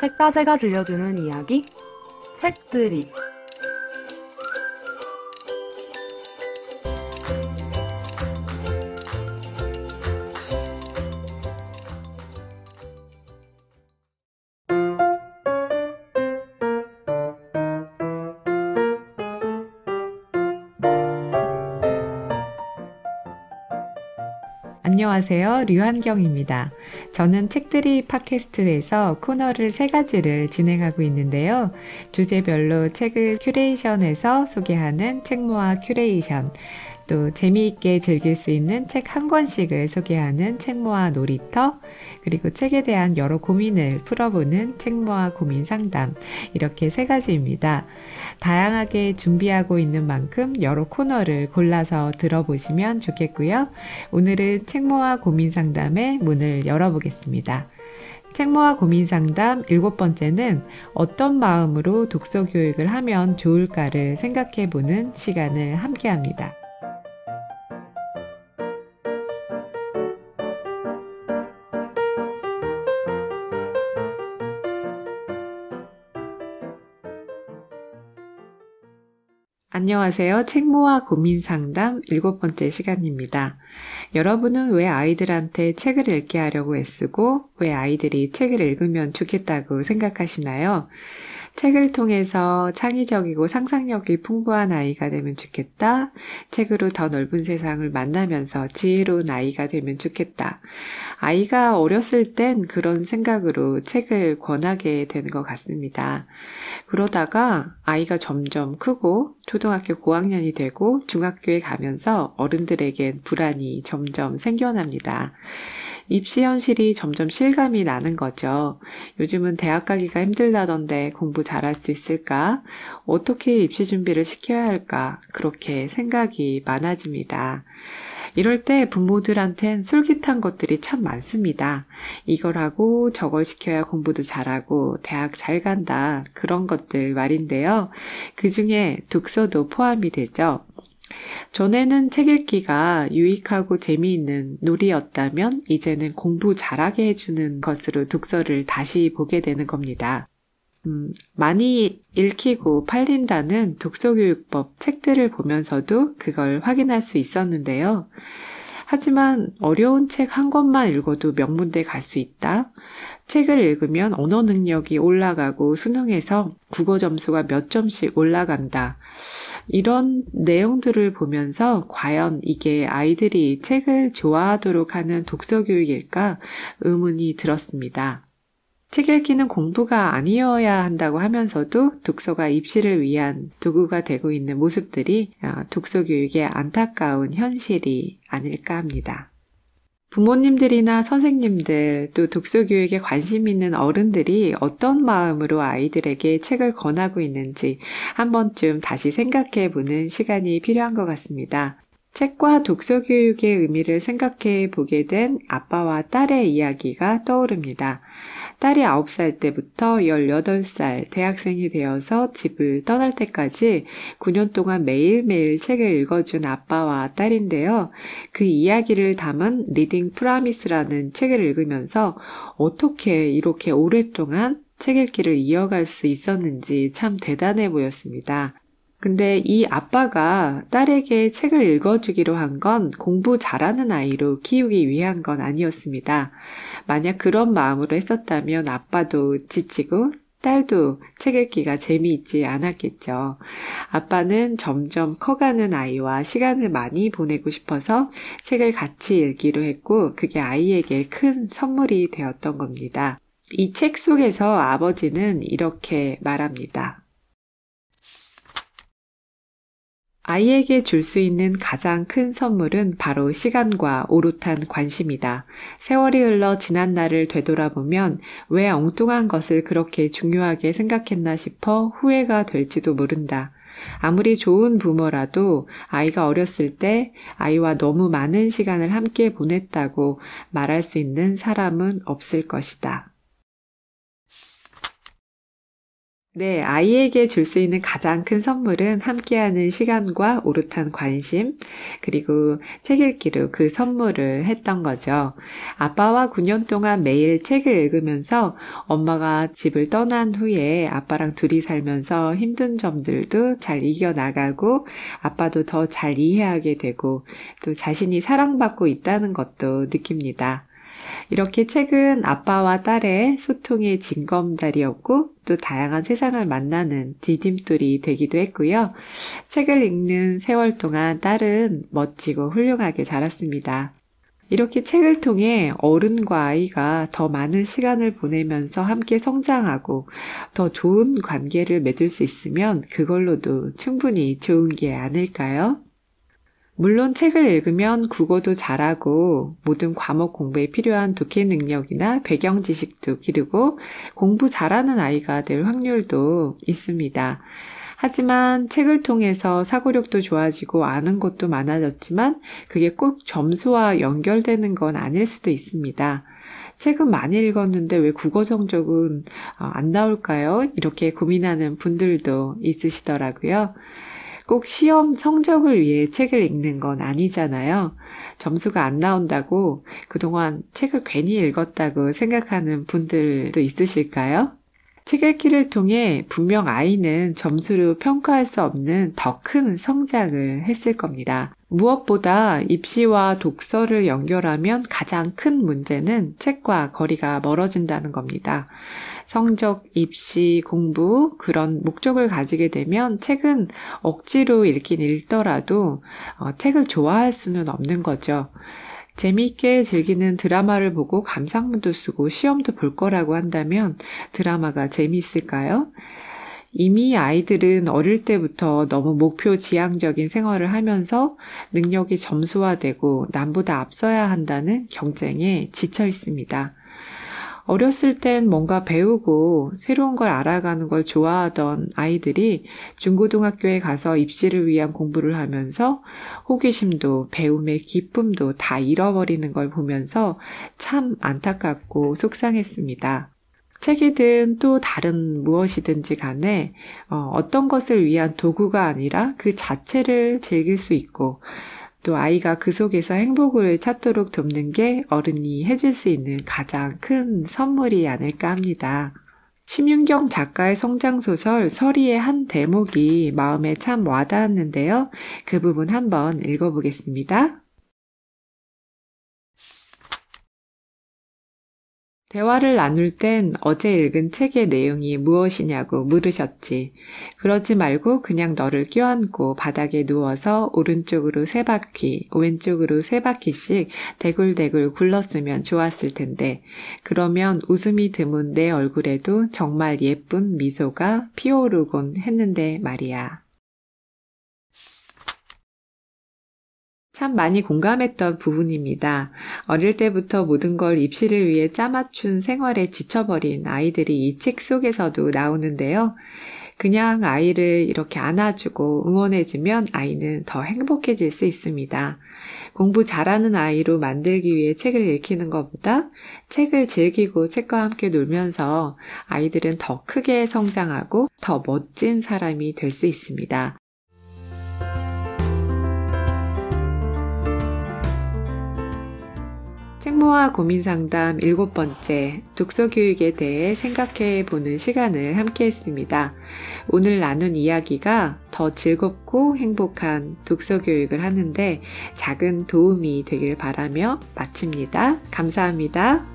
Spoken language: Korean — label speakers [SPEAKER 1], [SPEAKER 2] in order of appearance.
[SPEAKER 1] 책가세가 들려주는 이야기, 책들이.
[SPEAKER 2] 안녕하세요. 류한경입니다. 저는 책들이 팟캐스트에서 코너를 3가지를 진행하고 있는데요. 주제별로 책을 큐레이션해서 소개하는 책모아 큐레이션, 또 재미있게 즐길 수 있는 책 한 권씩을 소개하는 책모아 놀이터, 그리고 책에 대한 여러 고민을 풀어보는 책모아 고민 상담, 이렇게 3가지입니다. 다양하게 준비하고 있는 만큼 여러 코너를 골라서 들어보시면 좋겠고요. 오늘은 책모아 고민 상담의 문을 열어보겠습니다. 책모아 고민 상담 7번째는 어떤 마음으로 독서 교육을 하면 좋을까를 생각해보는 시간을 함께합니다. 안녕하세요. 책모아 고민 상담 7번째 시간입니다. 여러분은 왜 아이들한테 책을 읽게 하려고 애쓰고 왜 아이들이 책을 읽으면 좋겠다고 생각하시나요? 책을 통해서 창의적이고 상상력이 풍부한 아이가 되면 좋겠다. 책으로 더 넓은 세상을 만나면서 지혜로운 아이가 되면 좋겠다. 아이가 어렸을 땐 그런 생각으로 책을 권하게 되는 것 같습니다. 그러다가 아이가 점점 크고 초등학교 고학년이 되고 중학교에 가면서 어른들에겐 불안이 점점 생겨납니다. 입시 현실이 점점 실감이 나는 거죠. 요즘은 대학 가기가 힘들다던데 공부 잘할 수 있을까? 어떻게 입시 준비를 시켜야 할까? 그렇게 생각이 많아집니다. 이럴 때 부모들한텐 솔깃한 것들이 참 많습니다. 이걸 하고 저걸 시켜야 공부도 잘하고 대학 잘 간다. 그런 것들 말인데요. 그 중에 독서도 포함이 되죠. 전에는 책 읽기가 유익하고 재미있는 놀이였다면 이제는 공부 잘하게 해주는 것으로 독서를 다시 보게 되는 겁니다. 많이 읽히고 팔린다는 독서교육법 책들을 보면서도 그걸 확인할 수 있었는데요. 하지만 어려운 책 한 권만 읽어도 명문대 갈 수 있다. 책을 읽으면 언어 능력이 올라가고 수능에서 국어 점수가 몇 점씩 올라간다. 이런 내용들을 보면서 과연 이게 아이들이 책을 좋아하도록 하는 독서 교육일까 의문이 들었습니다. 책 읽기는 공부가 아니어야 한다고 하면서도 독서가 입시를 위한 도구가 되고 있는 모습들이 독서 교육의 안타까운 현실이 아닐까 합니다. 부모님들이나 선생님들 또 독서 교육에 관심 있는 어른들이 어떤 마음으로 아이들에게 책을 권하고 있는지 한 번쯤 다시 생각해 보는 시간이 필요한 것 같습니다. 책과 독서 교육의 의미를 생각해 보게 된 아빠와 딸의 이야기가 떠오릅니다. 딸이 9살 때부터 18살 대학생이 되어서 집을 떠날 때까지 9년 동안 매일매일 책을 읽어준 아빠와 딸인데요. 그 이야기를 담은 리딩 프라미스라는 책을 읽으면서 어떻게 이렇게 오랫동안 책 읽기를 이어갈 수 있었는지 참 대단해 보였습니다. 근데 이 아빠가 딸에게 책을 읽어주기로 한 건 공부 잘하는 아이로 키우기 위한 건 아니었습니다. 만약 그런 마음으로 했었다면 아빠도 지치고 딸도 책 읽기가 재미있지 않았겠죠. 아빠는 점점 커가는 아이와 시간을 많이 보내고 싶어서 책을 같이 읽기로 했고 그게 아이에게 큰 선물이 되었던 겁니다. 이 책 속에서 아버지는 이렇게 말합니다. 아이에게 줄 수 있는 가장 큰 선물은 바로 시간과 오롯한 관심이다. 세월이 흘러 지난 날을 되돌아보면 왜 엉뚱한 것을 그렇게 중요하게 생각했나 싶어 후회가 될지도 모른다. 아무리 좋은 부모라도 아이가 어렸을 때 아이와 너무 많은 시간을 함께 보냈다고 말할 수 있는 사람은 없을 것이다. 네, 아이에게 줄 수 있는 가장 큰 선물은 함께하는 시간과 오롯한 관심, 그리고 책 읽기로 그 선물을 했던 거죠. 아빠와 9년 동안 매일 책을 읽으면서 엄마가 집을 떠난 후에 아빠랑 둘이 살면서 힘든 점들도 잘 이겨나가고 아빠도 더 잘 이해하게 되고 또 자신이 사랑받고 있다는 것도 느낍니다. 이렇게 책은 아빠와 딸의 소통의 징검다리였고 또 다양한 세상을 만나는 디딤돌이 되기도 했고요. 책을 읽는 세월 동안 딸은 멋지고 훌륭하게 자랐습니다. 이렇게 책을 통해 어른과 아이가 더 많은 시간을 보내면서 함께 성장하고 더 좋은 관계를 맺을 수 있으면 그걸로도 충분히 좋은 게 아닐까요? 물론 책을 읽으면 국어도 잘하고 모든 과목 공부에 필요한 독해 능력이나 배경 지식도 기르고 공부 잘하는 아이가 될 확률도 있습니다. 하지만 책을 통해서 사고력도 좋아지고 아는 것도 많아졌지만 그게 꼭 점수와 연결되는 건 아닐 수도 있습니다. 책은 많이 읽었는데 왜 국어 성적은 안 나올까요? 이렇게 고민하는 분들도 있으시더라고요. 꼭 시험 성적을 위해 책을 읽는 건 아니잖아요. 점수가 안 나온다고 그동안 책을 괜히 읽었다고 생각하는 분들도 있으실까요? 책 읽기를 통해 분명 아이는 점수로 평가할 수 없는 더 큰 성장을 했을 겁니다. 무엇보다 입시와 독서를 연결하면 가장 큰 문제는 책과 거리가 멀어진다는 겁니다. 성적, 입시, 공부 그런 목적을 가지게 되면 책은 억지로 읽긴 읽더라도 책을 좋아할 수는 없는 거죠. 재미있게 즐기는 드라마를 보고 감상문도 쓰고 시험도 볼 거라고 한다면 드라마가 재미있을까요? 이미 아이들은 어릴 때부터 너무 목표 지향적인 생활을 하면서 능력이 점수화되고 남보다 앞서야 한다는 경쟁에 지쳐 있습니다. 어렸을 땐 뭔가 배우고 새로운 걸 알아가는 걸 좋아하던 아이들이 중고등학교에 가서 입시를 위한 공부를 하면서 호기심도 배움의 기쁨도 다 잃어버리는 걸 보면서 참 안타깝고 속상했습니다. 책이든 또 다른 무엇이든지 간에 어떤 것을 위한 도구가 아니라 그 자체를 즐길 수 있고 또 아이가 그 속에서 행복을 찾도록 돕는 게 어른이 해줄 수 있는 가장 큰 선물이 아닐까 합니다. 심윤경 작가의 성장소설 서리의 한 대목이 마음에 참 와닿았는데요. 그 부분 한번 읽어보겠습니다. 대화를 나눌 땐 어제 읽은 책의 내용이 무엇이냐고 물으셨지. 그러지 말고 그냥 너를 껴안고 바닥에 누워서 오른쪽으로 3바퀴, 왼쪽으로 3바퀴씩 대굴대굴 굴렀으면 좋았을 텐데. 그러면 웃음이 드문 내 얼굴에도 정말 예쁜 미소가 피어오르곤 했는데 말이야. 참 많이 공감했던 부분입니다. 어릴 때부터 모든 걸 입시를 위해 짜맞춘 생활에 지쳐버린 아이들이 이 책 속에서도 나오는데요. 그냥 아이를 이렇게 안아주고 응원해주면 아이는 더 행복해질 수 있습니다. 공부 잘하는 아이로 만들기 위해 책을 읽히는 것보다 책을 즐기고 책과 함께 놀면서 아이들은 더 크게 성장하고 더 멋진 사람이 될 수 있습니다. 책모아 고민상담 7번째 독서교육에 대해 생각해보는 시간을 함께 했습니다. 오늘 나눈 이야기가 더 즐겁고 행복한 독서교육을 하는데 작은 도움이 되길 바라며 마칩니다. 감사합니다.